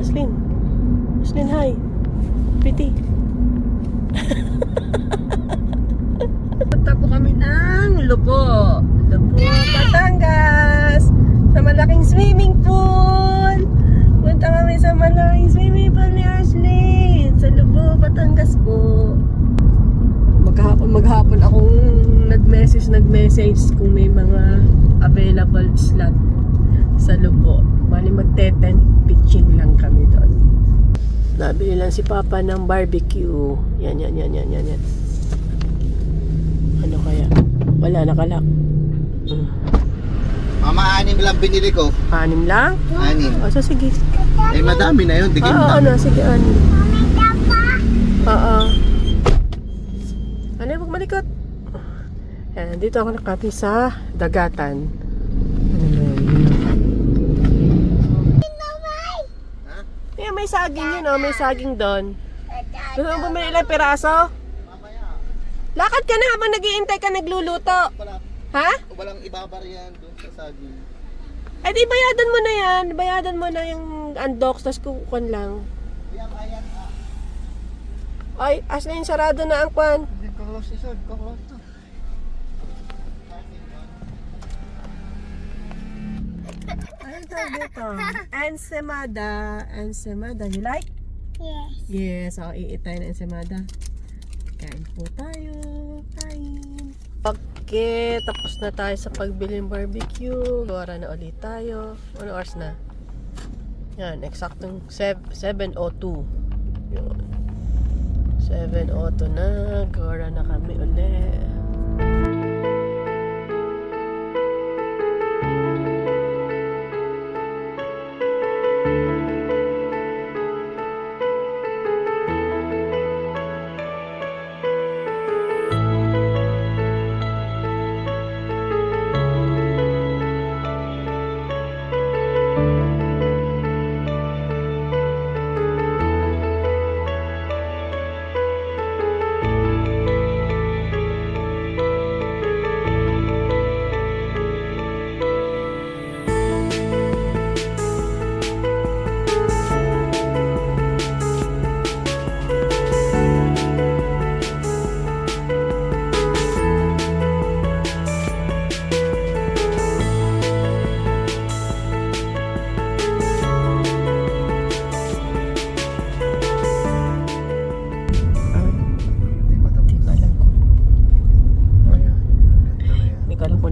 Aslin. Aslin, hi. Pretty. Punta po kami ng Lubo, Batangas. Sa malaking swimming pool. Punta kami sa malaking swimming pool ni Aslin. Sa Lubo, Batangas po. Maghapon akong nag-message kung may mga available slot sa Lubo. Bali magte-tent pitching lang kami doon. Nabili lang si Papa ng barbecue. Yan. Ano kaya? Wala, nakalak. Mama, 6 lang binili ko. 6 lang? 6. O, so sige. Eh, madami na yun. Digim Oo, na. sige, 6. Oo. Ano, huwag malikot. Yan, dito ako nakapi sa dagatan. Ano na yun? Eh, may saging yun, oh. May saging doon. Gusto mo bumili ilang piraso? Lakad ka na habang nag-iintay ka nagluluto. Ha? Walang ibabar yan doon sa saging. Eh di bayadan mo na yan. Bayadan mo na yung undox, tas kukukan lang. Ay, Aslin, sarado na ang kwan. Hindi ko close isod. Close to. Ano tawag dito? Ensemada. You like? Yes. Ako iitay na ensemada. Kain po tayo. Kain. Okay, tapos na tayo sa pagbili ng barbecue. Gawara na ulit tayo. Ano oras na? Yan, eksaktong 7:02. Yun. 7:02 na. Gawara na kami ulit.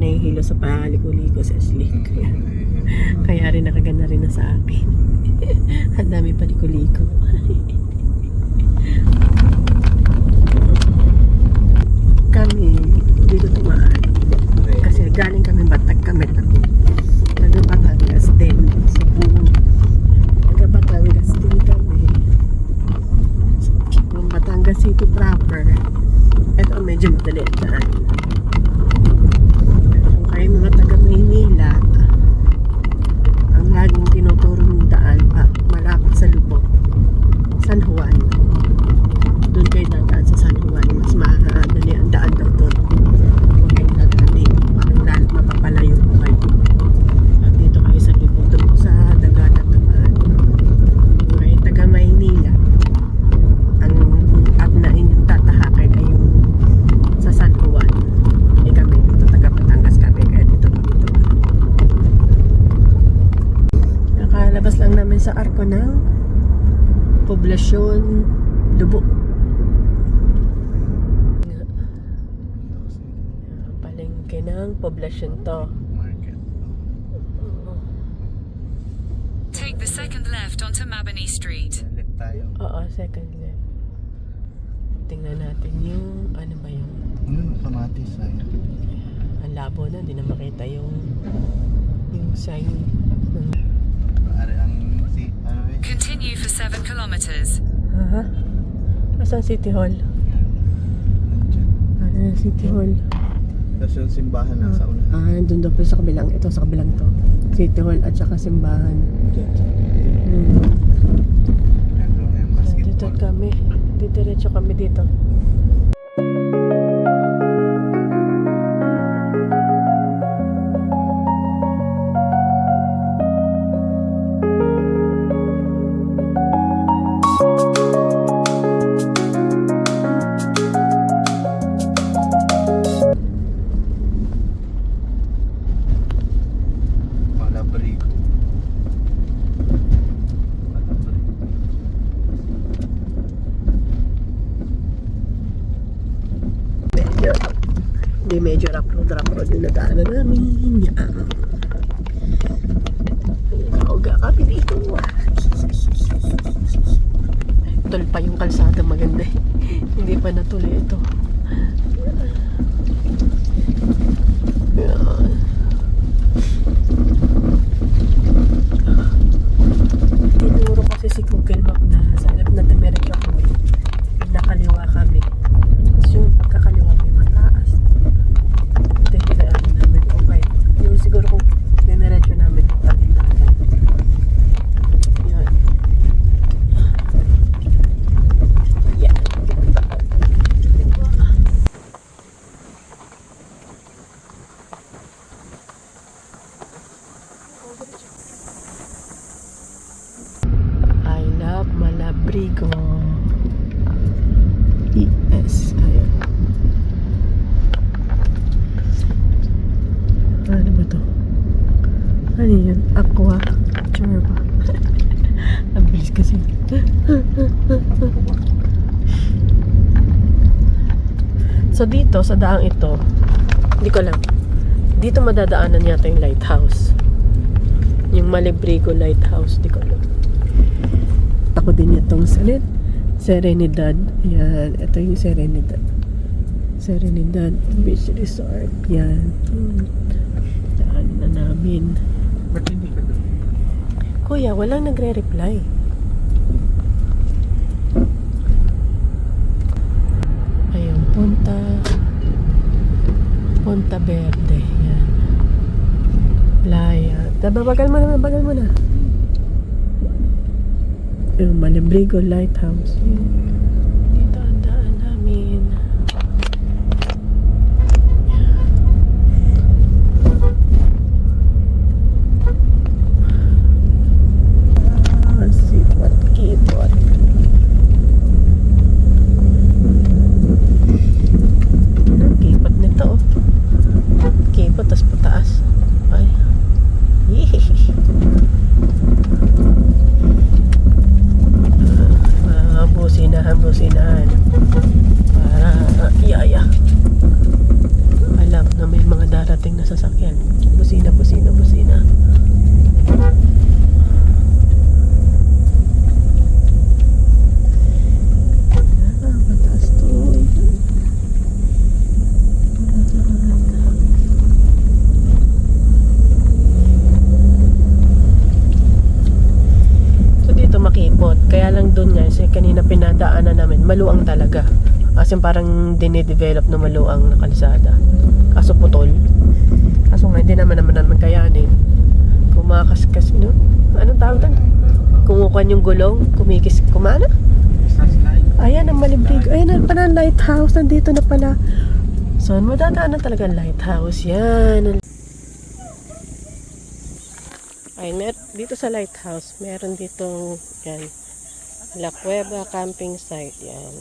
Nahihilo sa paliko-liko sa Aslin. Kaya rin nakaganda rin na sa akin. Ang dami paliko-liko. Kami dito tumaan. Kasi galing kami Batag kami. Nandun Batangas din. Cebu. Taga Batangas din kami. Yung Batangas City proper. Ito medyo madali daan. Ay mga taga Maynila, ang laging tinuturong daan malapit sa Lubog, San Juan. Doon kayo dadaan sa San Juan. Mas madali ang daan daw doon. Huwag kayo dadaan parang mapapalayo po kayo. At dito kayo sa Lubog, doon po sa Dagatan naman. Kung kayo taga Maynila, ang up na inyong tatahakay ay yung sa San Juan. Kami dito taga Batangas kami, kaya dito kami tumaan. Nakalabas lang namin sa arko ng Poblasyon Lubo. Palengke ng Poblasyon to. Take the second left onto Mabini Street. Left tayo. Oo, second left. Tingnan natin yung ano ba yung Kamatis ay. ang labo na, hindi na makita yung sign ng... Ari ang si ano eh. Continue for 7 kilometers. Ha? Asan City Hall? Nandiyan. Ano yung City Hall? Tapos yung simbahan na sa una. Doon daw po sa kabilang. Ito sa kabilang to. City Hall at saka simbahan. Yung Dito basketball. kami. Diretso kami dito. Di medyo rough road yung nadaanan namin. Yan. Kauga kami dito. Tol pa yung kalsada maganda eh. Hindi pa natuloy ito. Yan. Tinuro kasi si Google Map na sa left na America kami. Nakaliwa kami. So yung pagkakaliwa may mataas. Ito yung kinaan namin. Okay. Yung siguro kung diniretso namin tatin natin. Yan. Yan. I love Malabrigo. ES. Ayan. Ano ba to? Ano yun? Aqua. Chorba. Ang bilis kasi. So dito, sa daang ito, hindi ko alam. Dito madadaanan yata yung lighthouse. Yung Malabrigo Lighthouse. Hindi ko alam. Ako din itong salit. Serenidad. Yan. Ito yung Serenidad. Serenidad Beach Resort. Yan. Daan na namin. Ba't hindi ka doon? Kuya, walang nagre-reply. Ayun. Punta Verde. Yan. Playa. Bagal mo na. Yung Malabrigo Lighthouse. Dito ang daan namin. Sipot, kipot. Kipot nito oh. Kipot, tas pataas. Ay. Businahan para iyaya. Alam na may mga darating na sasakyan. Busina. Mataas to. Makipot. Kaya lang doon nga, kasi kanina pinadaanan namin, maluang talaga. Kasi parang dinidevelop na maluang na kalsada. Kaso putol. Kaso nga, hindi naman kayanin. Kumakaskas, no? Anong tawag doon? Kumukuhan yung gulong, kumana? Ayan, ang Malabrigo. Ayan, pala ang lighthouse. Nandito na pala. So, madadaanan talaga ang lighthouse. Yan. Ay, dito sa lighthouse, meron ditong yan, La Cueva camping site. Yan.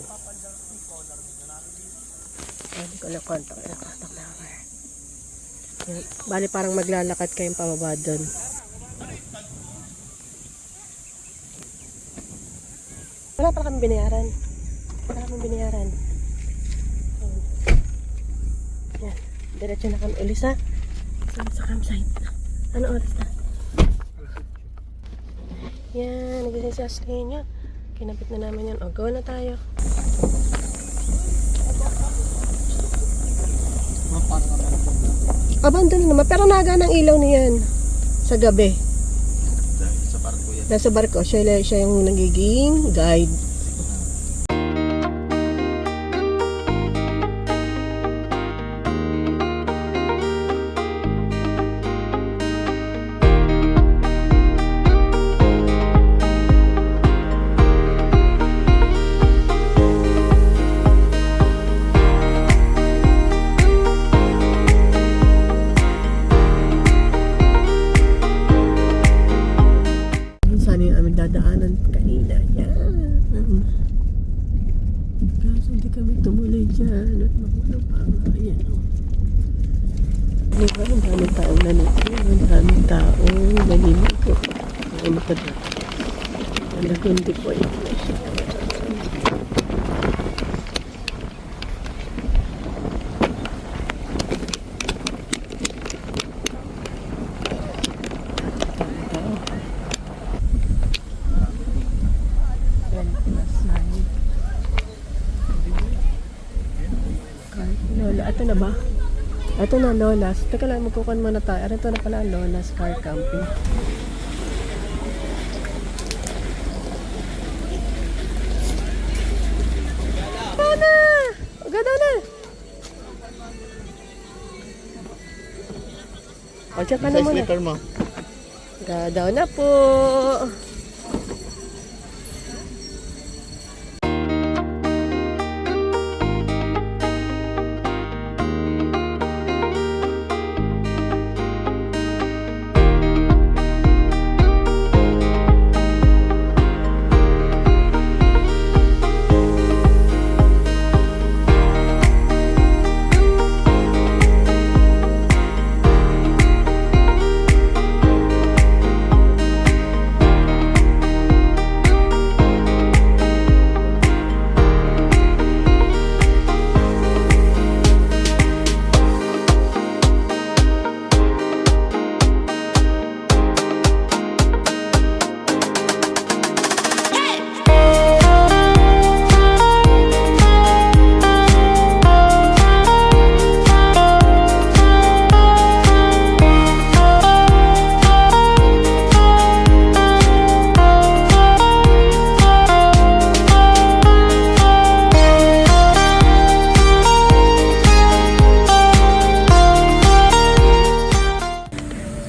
Hindi ko lang contact number. Yan. Bali parang maglalakad kayong pababa doon. Wala pa kami binayaran. Yan. Yan. Diretso na kami ulit sa campsite. Ano oras na? Yan, nagising si Ashley niya. Kinapit na namin yan. O, go na tayo. Abandon naman. Pero naga ng ilaw niyan. Sa gabi. Sa barko yan. Nasa barko. Siya yung nagiging guide. Dadaanan kanina. Yan. Kaso hindi kami tumuloy dyan. At makulong pa. Ayan o. Diba? Ang daming taong nanonood. Ang daming taong naliligo. Ano pa dyan? Alagundi po ito. ba? Ito na, Lola's. Teka lang, magkukuhan muna tayo. Ito na pala, Lola's Car Camping. Gana! Gana na! O, check ka na muna. mo. Gadaw na po!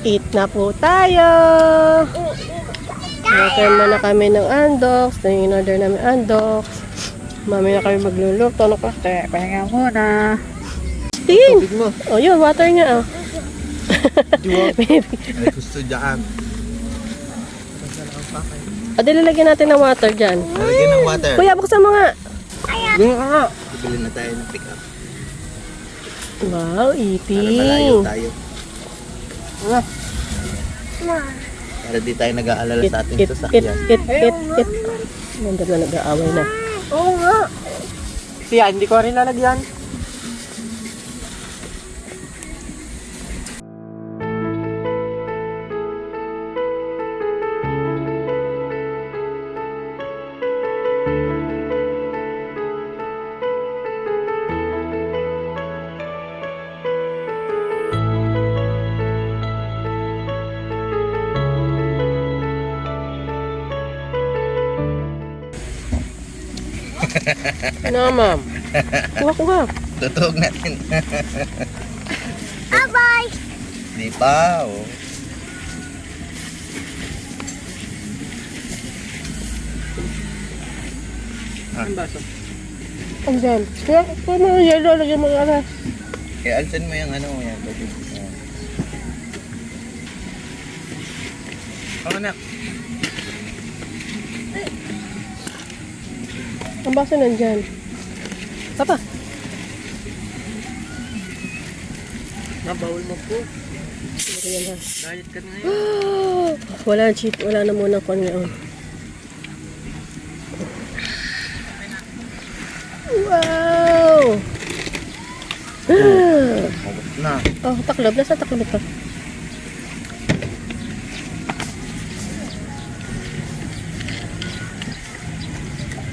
Eat na po tayo! Order muna kami ng Andox. In-order namin Andox. Mamaya kami magluluto. Ano ka? Pahinga muna. Tin! Tubig mo. Oh, yun. Water nga. Oh. Ay, gusto dyan. O, dilalagyan natin ng water dyan. Lalagyan ng water. Kuya, buksan mo nga. Bibili na tayo ng pick up. Wow, Para malayo eating. tayo. Para di tayo nag-aalala sa ating sasakyan. It. Nandun na nag-aaway na. Oo nga. Siya, hindi ko rin lalagyan. Ano, ma'am? Kuha. Tutuog natin. Bye-bye! Di pa, oh. Ang baso. Ang dyan. Kuya, kuha mo yung yellow. Lagyan mo yung aras. Kaya alsan mo yung ano, yan. Tubig. Oh, anak. Ang baso nandyan. Papa. Nabawal mo po. Ayan na. Diet ka na ngayon. Wala na cheat. Wala na muna kon ngayon. Wow! Magot na. Oh, taklob. Nasa taklob pa.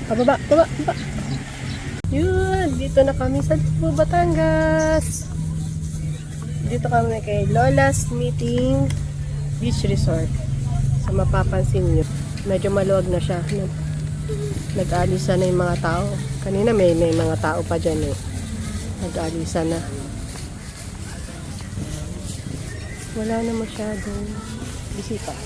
Baba. Yun, dito na kami sa Cebu, Batangas. Dito kami kay Lola's Meeting Beach Resort. So mapapansin nyo, medyo maluwag na siya. Nag-alisa na yung mga tao. Kanina may mga tao pa dyan eh. Nag-alisa na. Wala na masyadong bisita.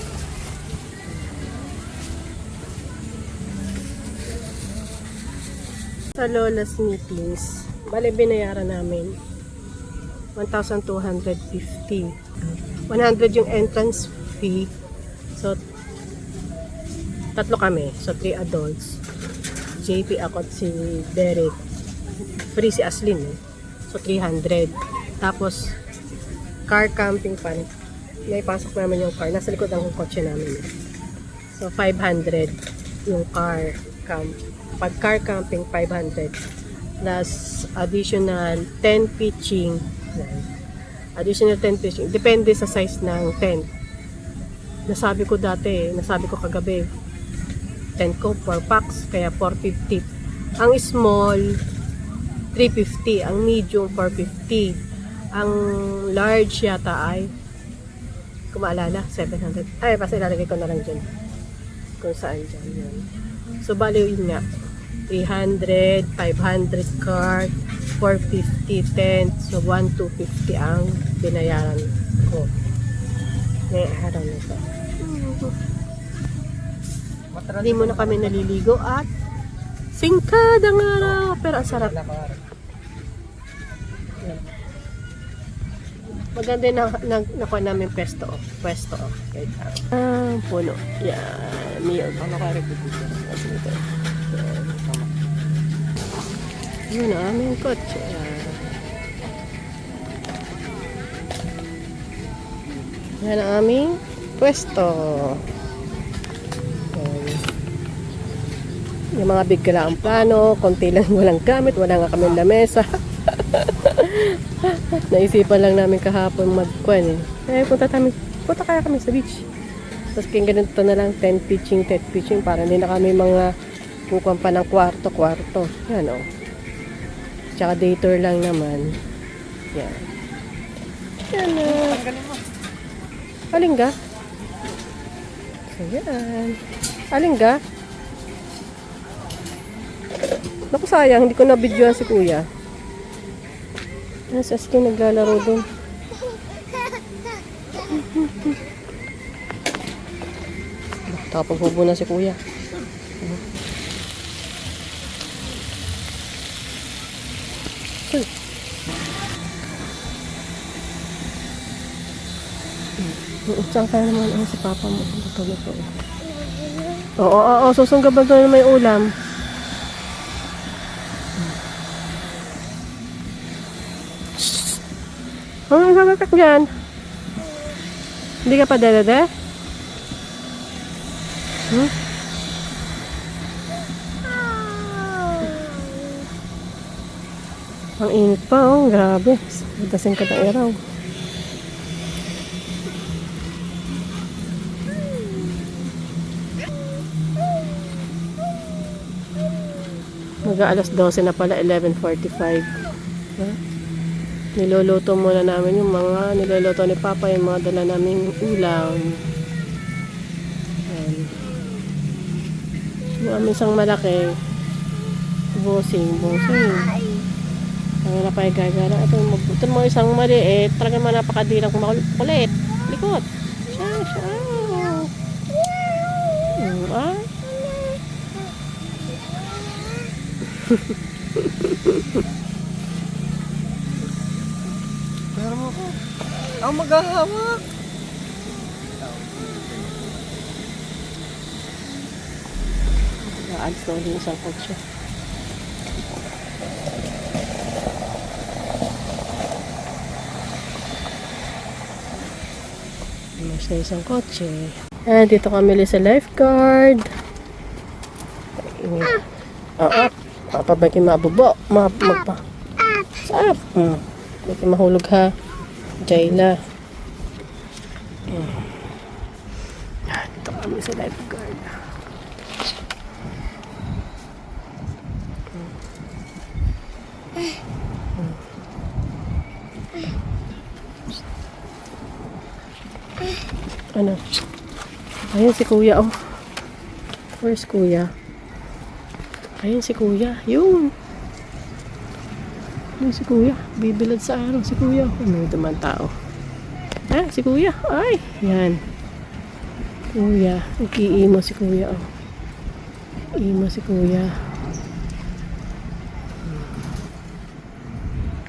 Sa Lola's Meetings, bale binayaran namin 1,250. 100 yung entrance fee. So, tatlo kami. So, 3 adults. JP ako at si Derek. Free si Aslin. Eh. So, 300. Tapos, car camping pa. Naipasok namin yung car. Nasa likod ang kotse namin. Eh. So, 500 yung car camp. Pag car camping, 500. Plus, additional 10 pitching. Additional 10 pitching. Depende sa size ng tent. Nasabi ko kagabi, tent ko 4 packs, kaya 450. Ang small, 350. Ang medium, 450. Ang large yata ay, kung maalala, 700. Ay, basta ilalagay ko na lang dyan. Kung saan dyan. Yun. So, bali yun nga. 300, 500 card, 450 tent. So, 1,250 ang binayaran ko. Ngayong araw na ito. Hindi muna kami naliligo at singkadang araw. Pero ang sarap. Maganda na nakuha namin pwesto. Pwesto. Puno. Yan. Meal. Yun ang aming kotse. Yan ang aming pwesto. Yung mga bigla ang plano, konti lang walang gamit, wala nga kami lamesa. Naisipan lang namin kahapon magkuhan punta kaya kami sa beach. Tapos kaya ganito na lang, tent pitching, para hindi na kami mga kukuhan pa ng kwarto. Yan o. Tsaka day tour lang naman. Yan. Yan o. Alin ka? So yan. Alin ka? Naku sayang, hindi ko na-videoan si kuya. Nasa SK naglalaro doon. Nakapaghubo na si kuya. Uy. Saan kaya naman si papa mo? Ito. Oo, susunggaban ko na may ulam. Ano ang kakak dyan? Hindi ka pa dede? Ang init pa, oh. Grabe. Dasin ka ng araw. Mag-aalas 12 na pala, 11:45. Niluluto muna namin yung mga niluluto ni Papa, yung mga dala naming ulam. Ayan. Yung aming isang malaki, bosing. Ang napay gagara. Ito mo isang maliit, talagang napakadirang kulit. Likot. Siya. Pero mo ko. Ang maghahawak. Naalis na ulit isang kotse. Mas na isang kotse. Ayan, dito kami sa lifeguard. Oo. Papabaki mabubo. Magpa. Sarap. Baki mahulog ha. Jayla. Ayan, dito kami sa lifeguard. Ano? Ayan si kuya, oh. Where's kuya? Ayan si kuya. Yun. Ayan si kuya. Bibilad sa araw si kuya. May duman tao. Ah, si kuya. Ay, yan. Kuya. Nag-iimo si kuya, oh. Iimo si kuya.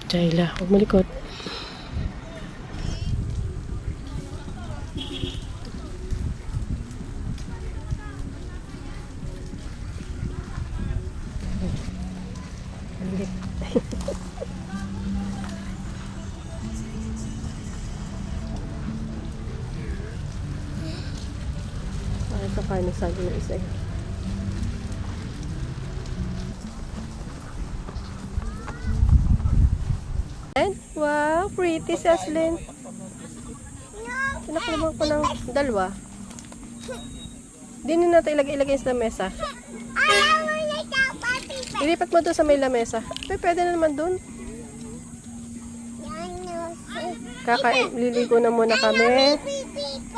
Jayla, huwag malikot. Ito kayo nasabi na isa. Wow, pretty si Aslyn. Pinakulabang ko ng dalawa. Hindi na natin ilagay sa mesa. Ilipat mo doon sa may lamesa. Pwede na naman doon. Liligo na muna kami.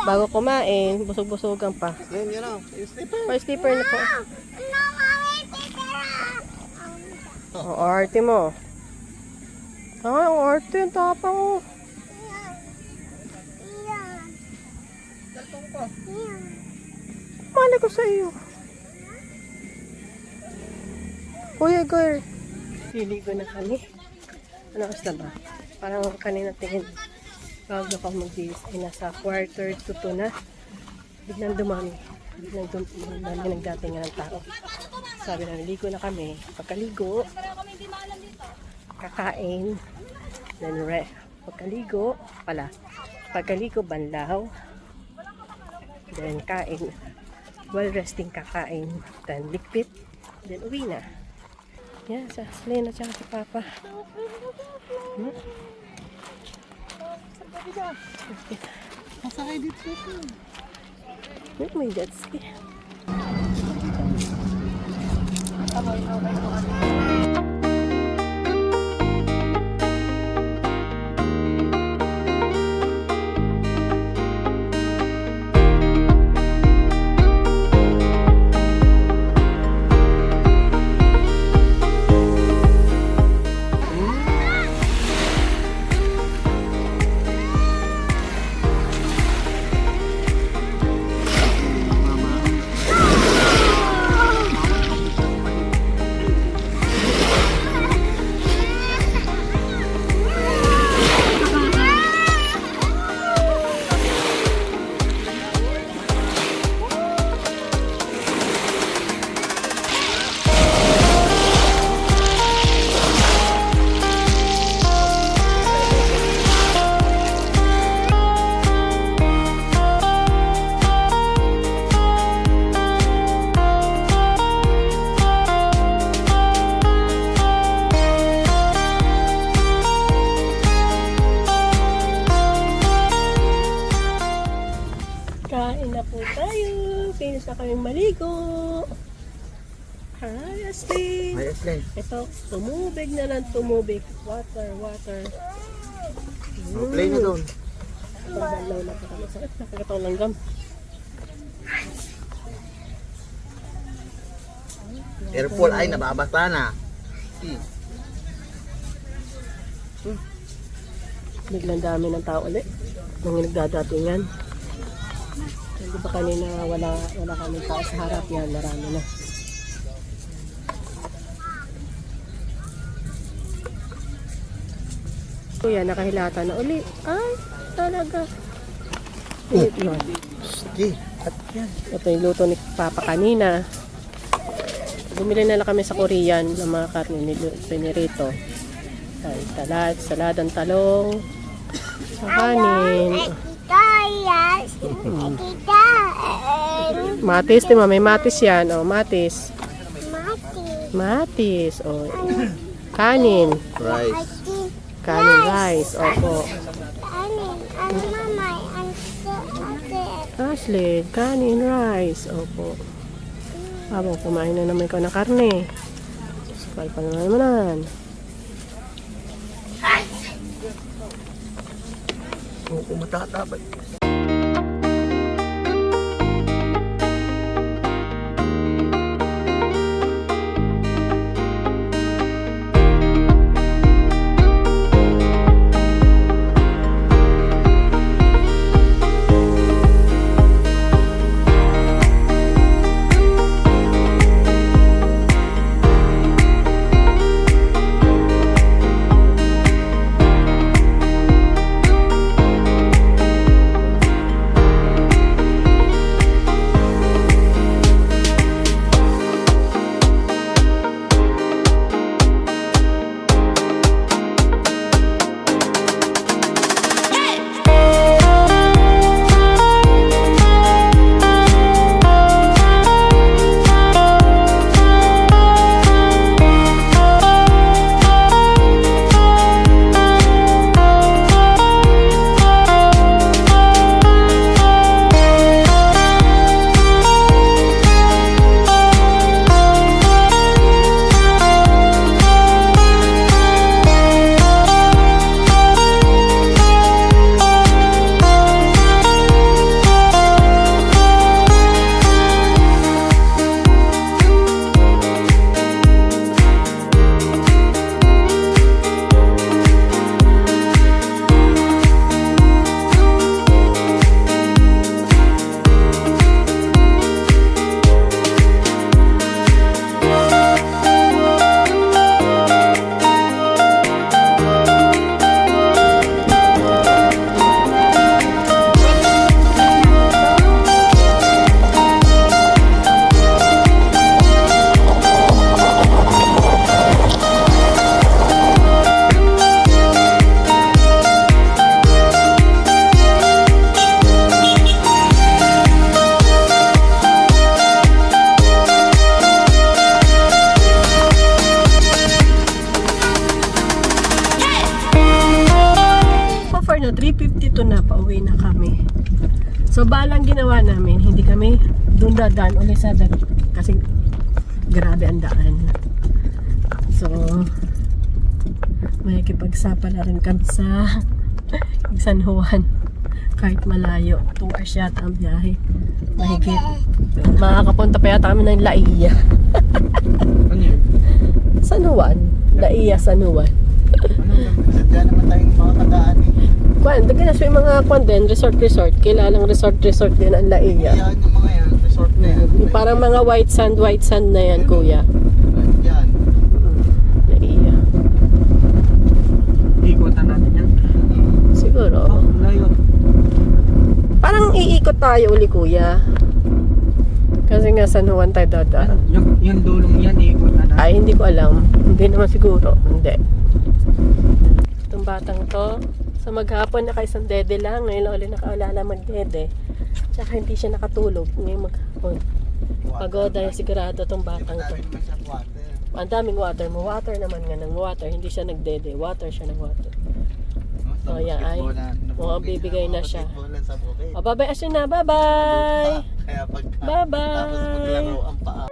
Bago kumain, busog-busogan pa. Yan, yun o. May slipper na po. O, arte mo. Ay, ang arte. Ang tapang mo. Mali ko sa iyo. Kuya, girl. Liligo na kami. Ano oras na ba? Parang kanina tingin. Bago pa mag-dilis ay nasa quarter to 2 na. Biglang dumami. Biglang dumami nagdating ng tao. Sabi na, naligo na kami. Pagkaligo, kakain. Then pagkaligo, banlaw. Then kain. While resting, kakain. Then likpit. Then uwi na. Yan, sa Lena at si Papa. Masakay dito. May jet ski. Kain na po tayo. Finish na kaming maligo. Hi, Ashley. May Ashley. Ito, tumubig na lang tumubig. Water. Play na doon. Pagdalaw na pa kami. Sakit, nakakataw langgam. Careful ay, nababasa na. Biglang dami ng tao ulit. Nung nagdadatingan. Hindi ba kanina wala kami tao sa harap yan. Marami na. Kuya, nakahilata na uli. Ay, talaga. Yun. Sige. At yan. Ito yung luto ni Papa kanina. Bumili na lang kami sa Korean ng mga karne ni Pinirito. Ay, saladang talong, sa kanin. Matis, di ba? May matis yan. O, matis. Matis. O, kanin. Rice. Kanin, rice. Opo. Ashley, kanin, rice. Opo. Habang kumain na naman ikaw ng karne. Sakal pa naman. Oo, matatabay. na, 3:52 na, pauwi na kami. So, balang ginawa namin, hindi kami doon dadaan ulit sa dagat kasi grabe ang daan. So, may kipagsapa na rin kami sa San Juan. Kahit malayo, 2 hours yata ang biyahe. Mahigit. Makakapunta pa yata kami ng Laia. Ano yun? San Juan. Laia, San Juan. Sadya naman tayong mga tagaan eh. Kwan, dagyan na siya yung mga kwan din, resort. Kilalang resort din ang Laia. Yan yung mga yan, resort na yan. Yung parang mga white sand na yan, kuya. Yan. Laia. Ikutan natin yan. Siguro. Oh, layo. Parang iikot tayo uli, kuya. Kasi nga San Juan tayo dadaan. Yung dulong yan, ikutan natin. Ay, hindi ko alam. Hindi naman siguro. Hindi. Itong batang to, sa maghapon na kay San Dede lang. Ngayon lang ulit nakaalala magdede. Tsaka hindi siya nakatulog ngayong maghapon. Pagoda yung sigurado itong batang to. Ang daming water. Water naman nga ng water. Hindi siya nagdede. Water siya ng water. So, yan ay. Mukhang bibigay na siya. O, bye-bye, Asya na. Bye-bye! Kaya pag Bye-bye! tapos maglaro ang paa.